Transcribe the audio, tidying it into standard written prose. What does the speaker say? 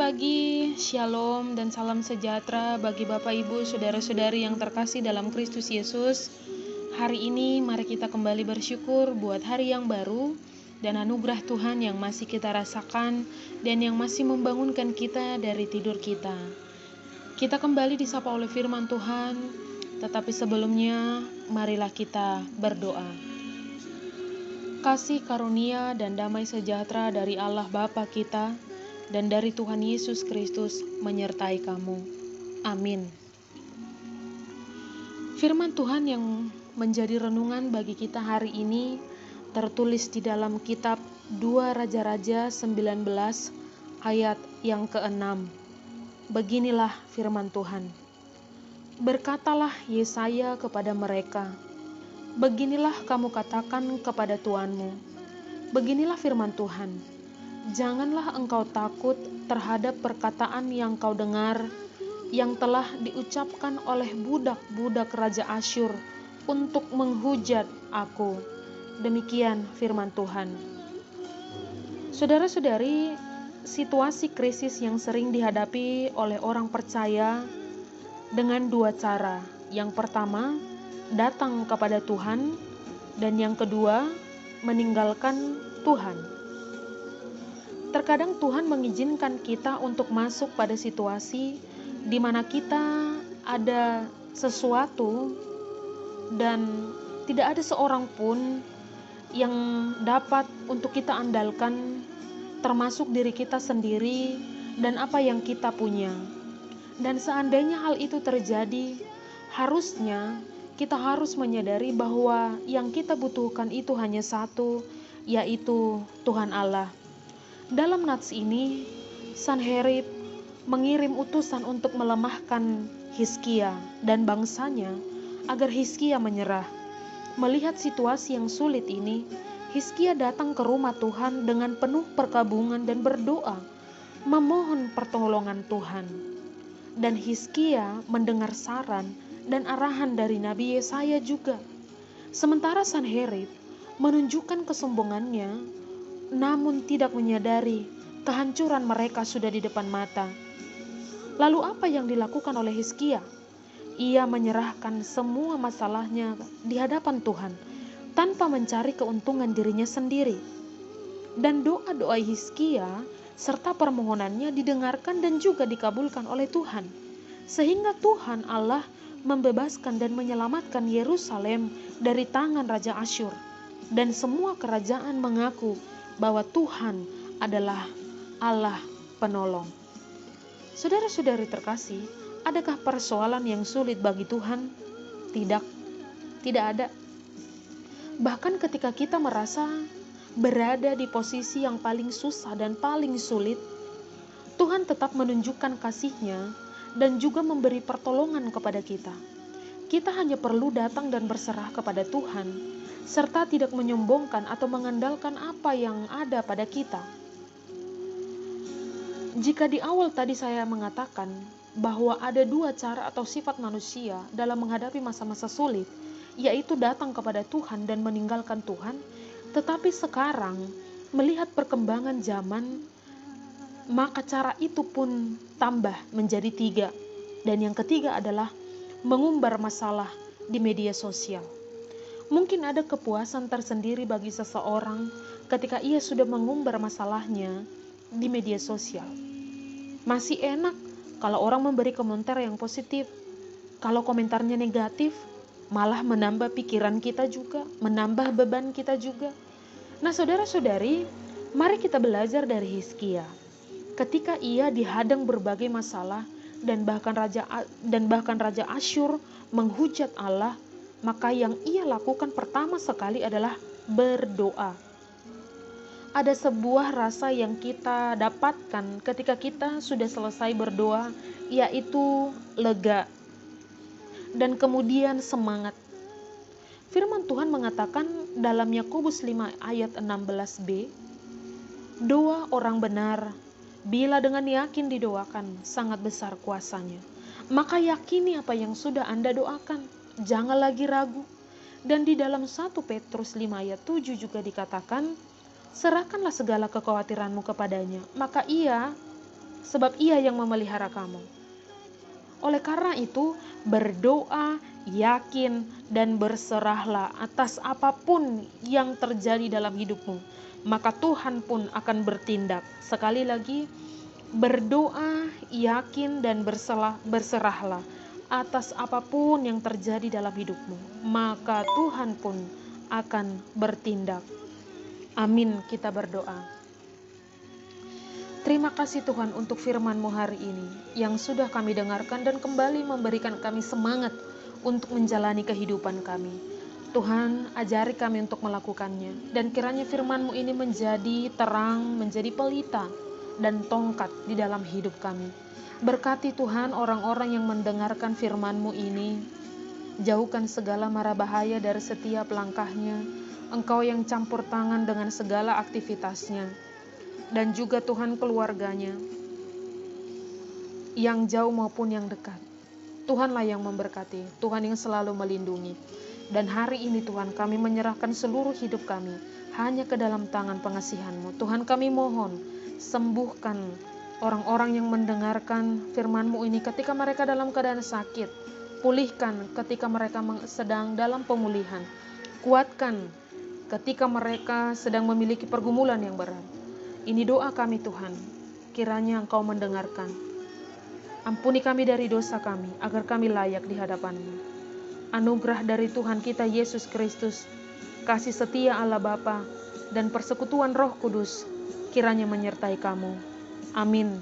pagi, shalom dan salam sejahtera bagi Bapak Ibu, saudara-saudari yang terkasih dalam Kristus Yesus. Hari ini mari kita kembali bersyukur buat hari yang baru dan anugerah Tuhan yang masih kita rasakan dan yang masih membangunkan kita dari tidur kita. Kita kembali disapa oleh firman Tuhan, tetapi sebelumnya marilah kita berdoa. Kasih karunia dan damai sejahtera dari Allah Bapa kita dan dari Tuhan Yesus Kristus menyertai kamu. Amin. Firman Tuhan yang menjadi renungan bagi kita hari ini tertulis di dalam kitab 2 Raja-Raja 19 ayat yang ke-6. Beginilah firman Tuhan. Berkatalah Yesaya kepada mereka, beginilah kamu katakan kepada tuanmu, beginilah firman Tuhan. Janganlah engkau takut terhadap perkataan yang kau dengar, yang telah diucapkan oleh budak-budak Raja Asyur untuk menghujat aku. Demikian firman Tuhan. Saudara-saudari, situasi krisis yang sering dihadapi oleh orang percaya dengan dua cara. Yang pertama, datang kepada Tuhan, dan yang kedua, meninggalkan Tuhan. Terkadang Tuhan mengizinkan kita untuk masuk pada situasi di mana kita ada sesuatu dan tidak ada seorang pun yang dapat untuk kita andalkan, termasuk diri kita sendiri dan apa yang kita punya. Dan seandainya hal itu terjadi, harusnya kita harus menyadari bahwa yang kita butuhkan itu hanya satu, yaitu Tuhan Allah. Dalam nats ini, Sanherib mengirim utusan untuk melemahkan Hizkia dan bangsanya agar Hizkia menyerah. Melihat situasi yang sulit ini, Hizkia datang ke rumah Tuhan dengan penuh perkabungan dan berdoa, memohon pertolongan Tuhan. Dan Hizkia mendengar saran dan arahan dari Nabi Yesaya juga. Sementara Sanherib menunjukkan kesombongannya, namun tidak menyadari kehancuran mereka sudah di depan mata. Lalu apa yang dilakukan oleh Hizkia? Ia menyerahkan semua masalahnya di hadapan Tuhan tanpa mencari keuntungan dirinya sendiri. Dan doa-doa Hizkia serta permohonannya didengarkan dan juga dikabulkan oleh Tuhan. Sehingga Tuhan Allah membebaskan dan menyelamatkan Yerusalem dari tangan Raja Asyur. Dan semua kerajaan mengaku bahwa Tuhan adalah Allah penolong. Saudara-saudari terkasih, adakah persoalan yang sulit bagi Tuhan? Tidak ada. Bahkan ketika kita merasa berada di posisi yang paling susah dan paling sulit, Tuhan tetap menunjukkan kasih-Nya dan juga memberi pertolongan kepada kita. Kita hanya perlu datang dan berserah kepada Tuhan, serta tidak menyombongkan atau mengandalkan apa yang ada pada kita. Jika di awal tadi saya mengatakan bahwa ada dua cara atau sifat manusia dalam menghadapi masa-masa sulit, yaitu datang kepada Tuhan dan meninggalkan Tuhan, tetapi sekarang melihat perkembangan zaman, maka cara itu pun tambah menjadi tiga. Dan yang ketiga adalah mengumbar masalah di media sosial. Mungkin ada kepuasan tersendiri bagi seseorang ketika ia sudah mengumbar masalahnya di media sosial. Masih enak kalau orang memberi komentar yang positif. Kalau komentarnya negatif, malah menambah pikiran kita juga, menambah beban kita juga. Nah, saudara-saudari, mari kita belajar dari Hizkia. Ketika ia dihadang berbagai masalah dan bahkan Raja Asyur menghujat Allah, maka yang ia lakukan pertama sekali adalah berdoa. Ada sebuah rasa yang kita dapatkan ketika kita sudah selesai berdoa, yaitu lega dan kemudian semangat. Firman Tuhan mengatakan dalam Yakobus 5 ayat 16b, doa orang benar bila dengan yakin didoakan sangat besar kuasanya. Maka yakini apa yang sudah Anda doakan, jangan lagi ragu. Dan di dalam 1 Petrus 5 ayat 7 juga dikatakan, serahkanlah segala kekhawatiranmu kepadanya, maka ia sebab Ia yang memelihara kamu. Oleh karena itu, berdoa, yakin, dan berserahlah atas apapun yang terjadi dalam hidupmu. Maka Tuhan pun akan bertindak. Sekali lagi, berdoa, yakin, dan berserahlah atas apapun yang terjadi dalam hidupmu. Maka Tuhan pun akan bertindak. Amin, kita berdoa. Terima kasih Tuhan untuk firman-Mu hari ini yang sudah kami dengarkan dan kembali memberikan kami semangat untuk menjalani kehidupan kami. Tuhan, ajari kami untuk melakukannya, dan kiranya firman-Mu ini menjadi terang, menjadi pelita dan tongkat di dalam hidup kami. Berkati Tuhan orang-orang yang mendengarkan firman-Mu ini, jauhkan segala mara bahaya dari setiap langkahnya, Engkau yang campur tangan dengan segala aktivitasnya, dan juga Tuhan keluarganya, yang jauh maupun yang dekat. Tuhanlah yang memberkati, Tuhan yang selalu melindungi. Dan hari ini Tuhan, kami menyerahkan seluruh hidup kami hanya ke dalam tangan pengasihan-Mu. Tuhan, kami mohon, sembuhkan orang-orang yang mendengarkan firman-Mu ini ketika mereka dalam keadaan sakit. Pulihkan ketika mereka sedang dalam pemulihan. Kuatkan ketika mereka sedang memiliki pergumulan yang berat. Ini doa kami Tuhan, kiranya Engkau mendengarkan. Ampuni kami dari dosa kami, agar kami layak di hadapan-Mu. Anugerah dari Tuhan kita Yesus Kristus, kasih setia Allah Bapa, dan persekutuan Roh Kudus, kiranya menyertai kamu. Amin.